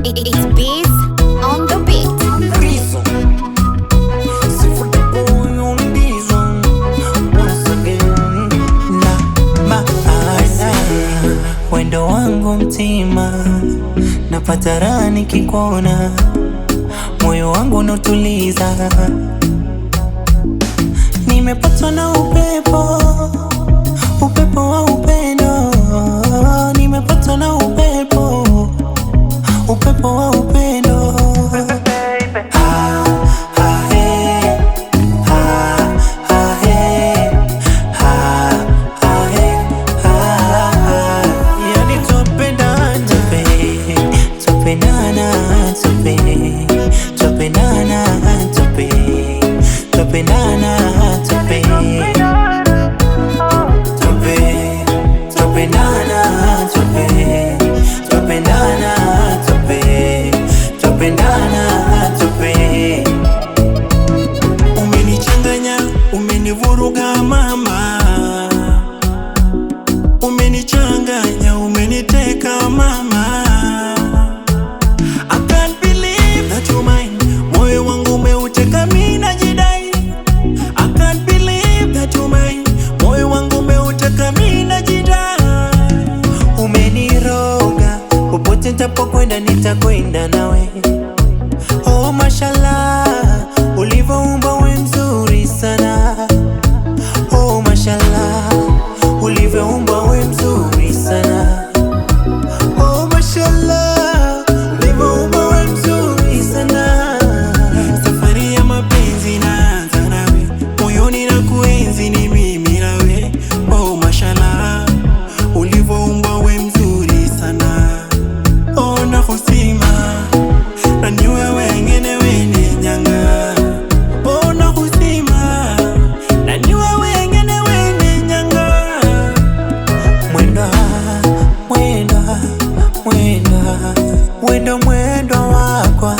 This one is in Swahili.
It's Biz on the beat. Reason. See for the boy on this one. Once again. Na maana wendo wangu mtima, napata raha nikikuona, moyo wangu unatuliza. Nimepatwa na upepo wa upendo, nimepatwa na upepo wa upendo. Yani twapendana, twapendana, twapendana, twapendana, umenichanganya, umenivuruga mama, umenichanganya, umeniteka mama. I can't believe that you mine, moyo wangu umeuteka mimi najidai. I can't believe that you mine, moyo wangu umeuteka mimi najidai. Umeniroga, popote nitapokwenda nitakwenda nawe. Oh mashallah, ulivyoumba we mzuri sana. Oh mashallah, ulivyoumba we mzuri sana. Oh mashallah, ulivyoumba we mzuri sana. Safari ya mapenzi naanza nawe, moyoni na kuenzi ni mimi nawe. Oh mashallah, ulivyoumba we mzuri sana. Oh nakusima, na ni wewe ngene wene nyanga. Oh nakusima, na ni wewe ngene wene nyanga. Mwendo, mwendo, mwendo, mwendo, mwendo wakwa